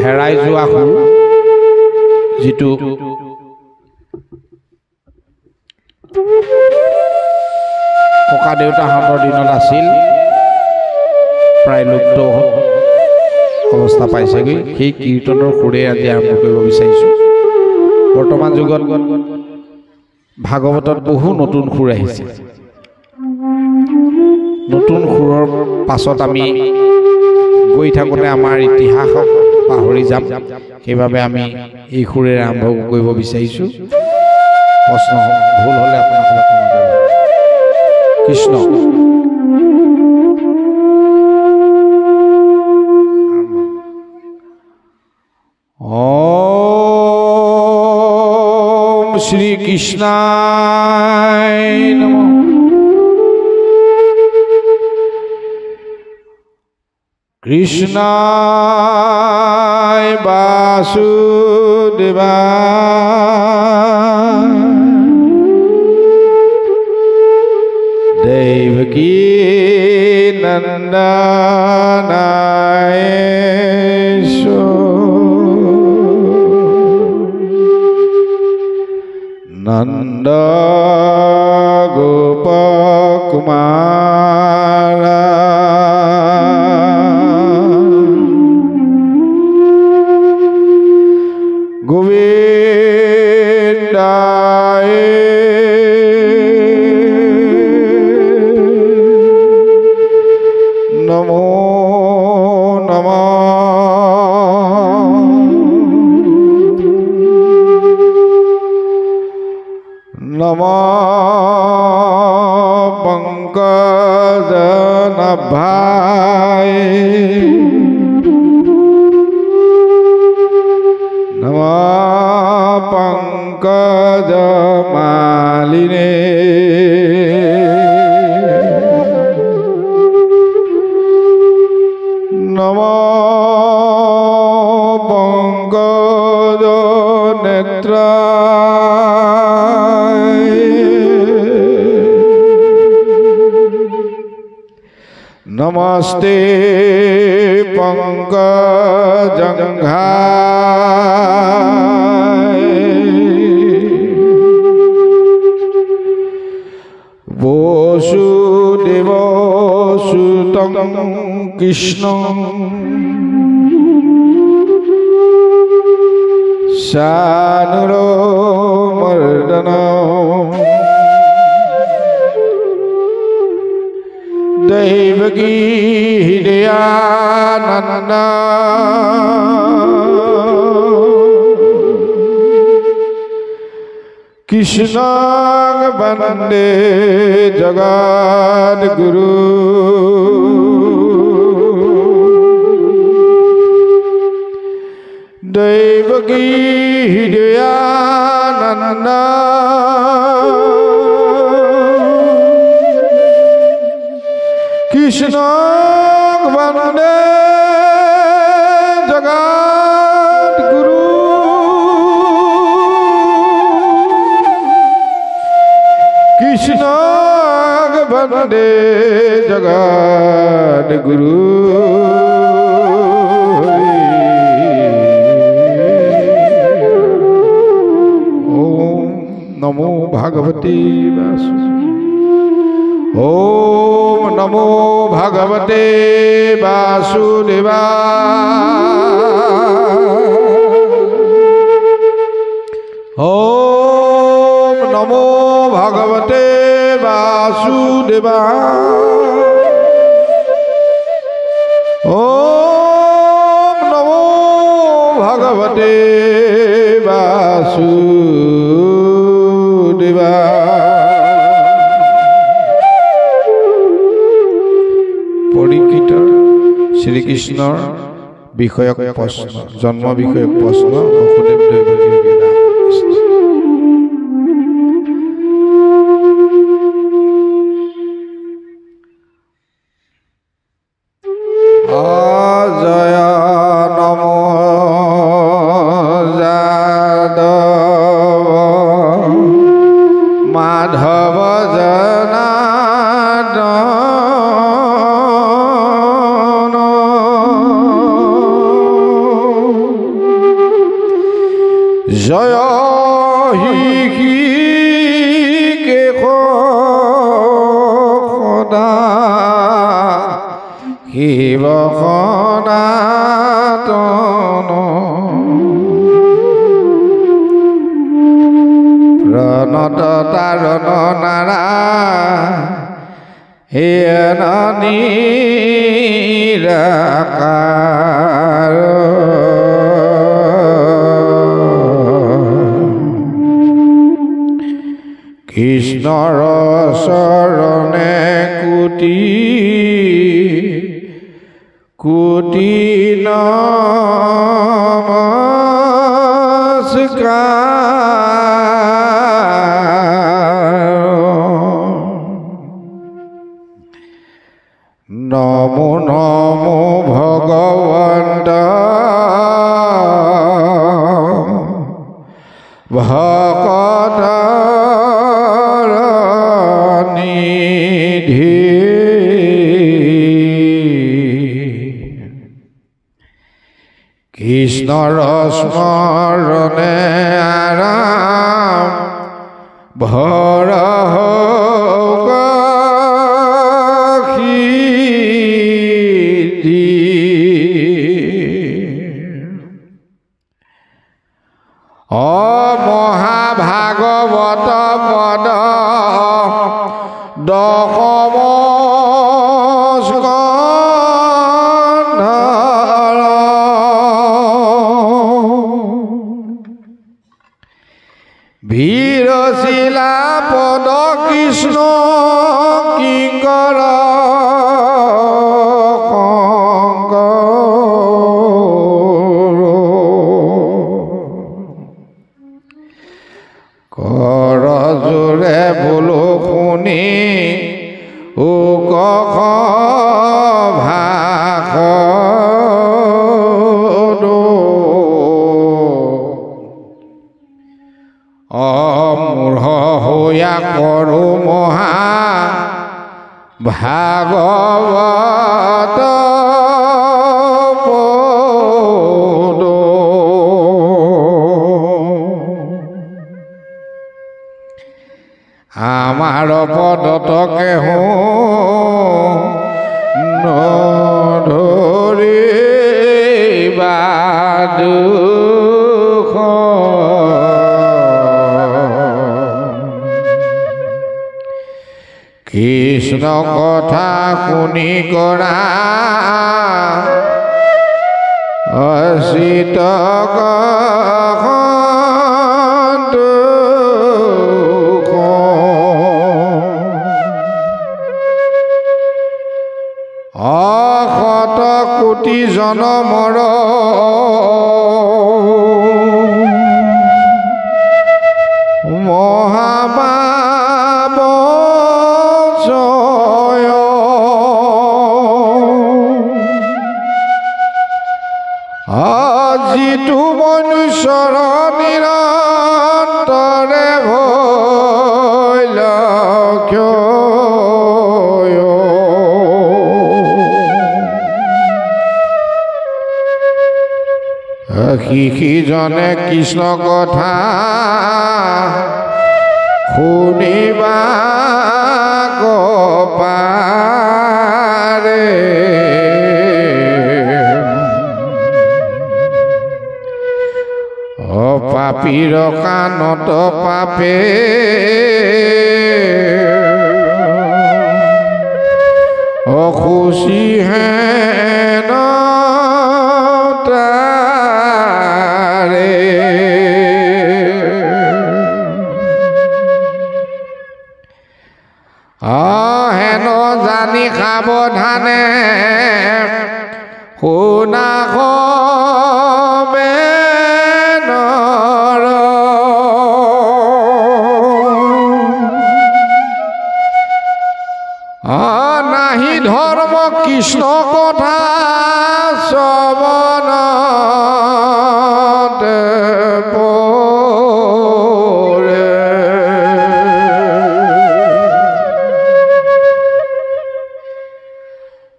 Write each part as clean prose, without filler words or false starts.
হেৰাই যোৱা সুৰ যিটো ককা দেউতাহঁতৰ দিনত আছিল প্ৰায় লুপ্ত অৱস্থা পাইছেগৈ সেই কীৰ্তনৰ সুৰে আজি আৰম্ভ কৰিব বিচাৰিছোঁ বৰ্তমান যুগত ভাগৱতত বহু নতুন সুৰ আহিছে নতুন সুৰৰ পাছত আমি গৈ থাকোঁতে আমাৰ ইতিহাস পাহৰি যাম সেইবাবে আমি এই সুৰেৰে আৰম্ভ কৰিব বিচাৰিছোঁ প্ৰশ্ন ভুল হ'লে আপোনালোকে ক্ষমা কৰিব কৃষ্ণ ওম শ্রী কৃষ্ণায় নমঃ কৃষ্ণায় বাসুদেবায় দেবকী নন্দনায় নন্দ গোপকুমার গোবিন্দায় নমো নমঃ নমঃ পঙ্কজনাভায় নমঃ পঙ্কজমালিনে নমঃ পঙ্কজনেত্রায় নমস্তে পঙ্কজঙ্ঘায় বসুদেব সুতং কৃষ্ণ শানুরমর্দন দেবকী হৃদয়ানন্দ কৃষ্ণ বন্দে জগদ্গুরু দেবকী হৃদয়ানন্দ কৃষ্ণ বন্দে জগদ্গুরু কৃষ্ণ বন্দে জগদ্গুরু नमो भगवते वासुदेवाय ओम नमो भगवते वासुदेवाय ओम नमो भगवते वासुदेवाय ओम नमो भगवते পৰীক্ষিতৰ শ্ৰীকৃষ্ণৰ বিষয়ক প্ৰশ্ন জন্ম বিষয়ক প্ৰশ্ন বসুদেৱ দৈৱকী জয় নম যাদৱ মাধৱ জনাৰ্দন জয় হৃষিকেশ সদা শিৱ সনাতন প্ৰণত তাৰণ নাৰায়ণ নিৰাকাৰ কৃষ্ণৰ চৰণে কোটি কোটি নমস্কাৰ নমো নমো ভগৱন্ত ভকত নিধি কৃষ্ণৰ স্মৰণে আৰাম ভৰ মহাভাগৱত পদ দশম স্কন্ধ বীৰশিলা পদ কৃষ্ণ কিংকৰ কৰজোৰে বোলো শুনি উকষ ভাষণ অমূঢ় হৈয়া কৰো মহা ভাগৱত আমাৰ পদতকে নধৰিবা দুখ কৃষ্ণ কথা শুনি কৰা অচিত অশত কোটি জনমৰ মহাপাপ জয় যিটো মনুষ্যৰ নিৰন্তৰে ভৈল সিজনে কৃষ্ণ কথা শুনিবা পাৰে পাপীৰ কাণত পাপে অখুচি হেন হেন জানি সাৱধানে শুনা বেনৰ নাহি ধৰ্ম কৃষ্ণ কথা শ্ৰৱণতে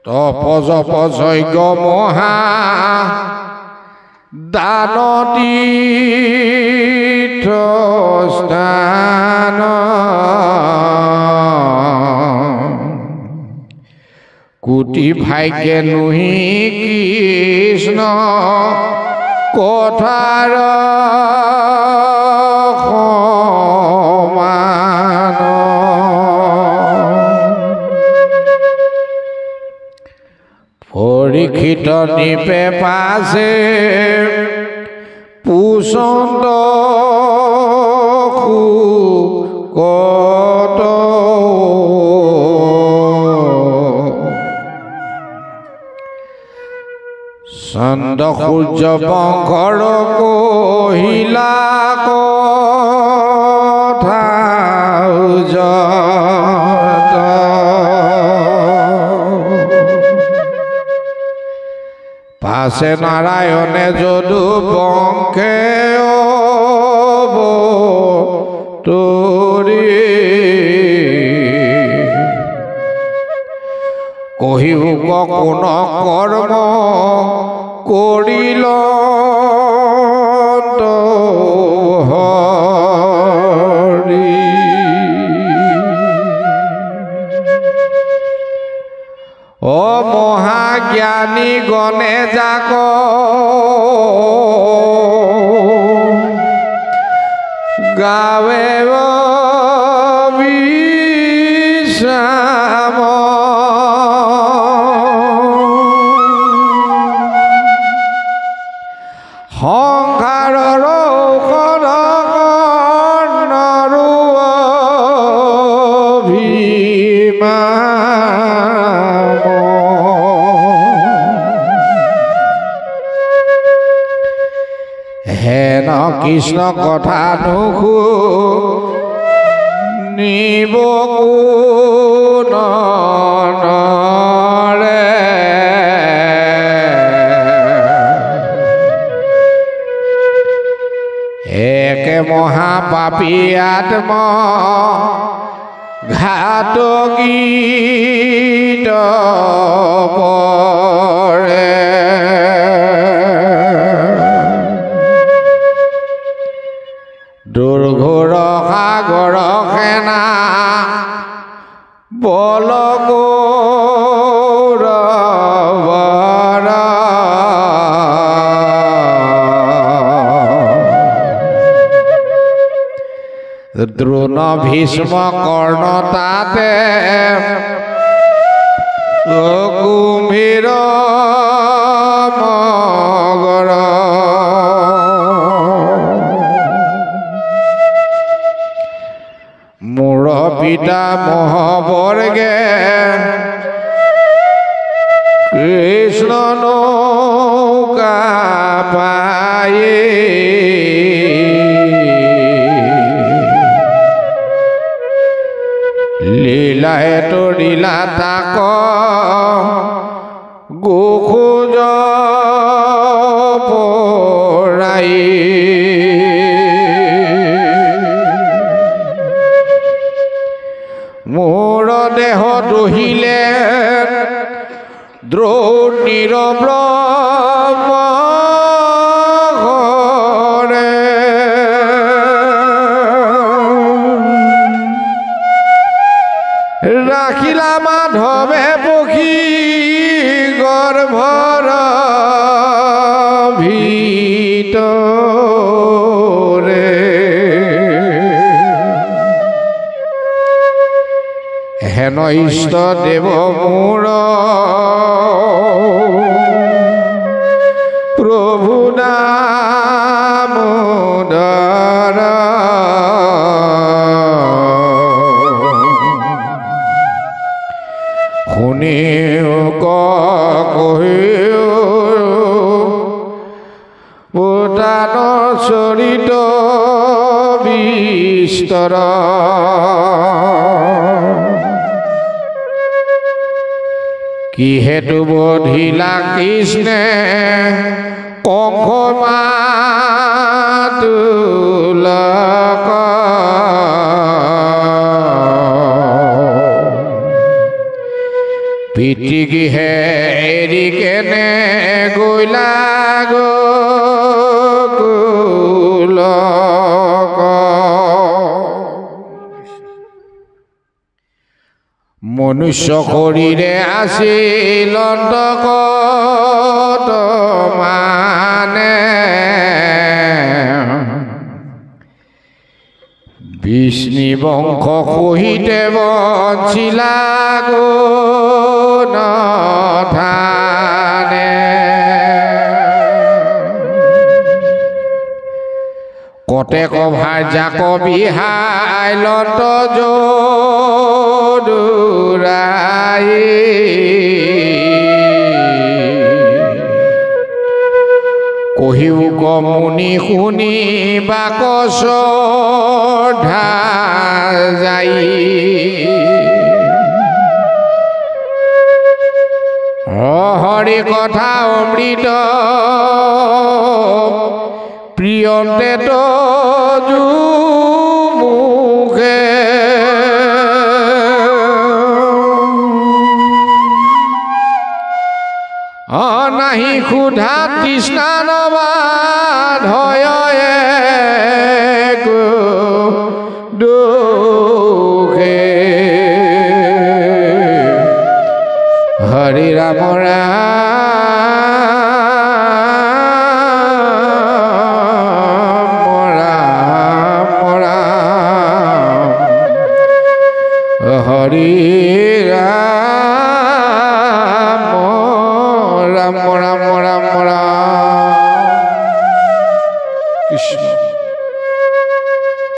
তপজপ যজ্ঞ মহা দানতী ভাগ্যে নুহি কৃষ্ণ কথাৰ সমান পৰীক্ষিত নিপে পাছে পুচন্দ কত চন্দ সূৰ্য বংশৰ কহিলা কথা পাছে নাৰায়ণে যদু বংশে তোৰি কহিব কোন কৰ্ম কৰিল হৰি অ মহাজ্ঞানী গণে যাক গাৱে বিশ্ৰাম সংসাৰৰ ঔষধ কৰ্ণৰো অভিমান হেন কৃষ্ণ কথা নুশুনিব কোনৰে একে মহাপাপী আত্ম ঘাতকীত পৰে দুৰ্ঘোৰ সাগৰ সেনা বল দ্ৰোণ ভীষ্ম কৰ্ণ তাতে কুম্ভীৰ মগৰ মোৰ পিতা মহাবৰ্গে কৃষ্ণ নৌকা পায়ে লীলাহে তৰিলা তাক গোখোজ পৰাই মোৰ দেহ দহিলে দ্ৰোণীৰ ব্ৰহ্ম ৰাখিলা মাধৱে পখী গৰ্ভৰ ভিতৰে হেন ইষ্ট দেৱ মোৰ প্ৰভু দামোদৰ শুনিও কহিও পুতান চৰিত বিস্তৰ কি হেতু বধিলা কৃষ্ণে কংস মাতুলক পিতৃগৃহে এৰি কেনে গৈলা গোকুলক মনুষ্য শৰীৰে আছিল অন্তকত মানে বিষ্ণু বংশ সহিতে বঞ্চিলা গুণধানে কতেক ভাৰ্যাক বিহাই লত যদুৰাই কহিও কমুনি শুনি বাকচ যাই হৰি কথা অমৃত প্ৰিয়ন্তে মুখে নাহি ক্ষুধা তৃষ্ণা নবাধয় দুখে হৰি ৰাম হৰি ৰাম ৰাম ৰাম ৰাম কৃষ্ণ।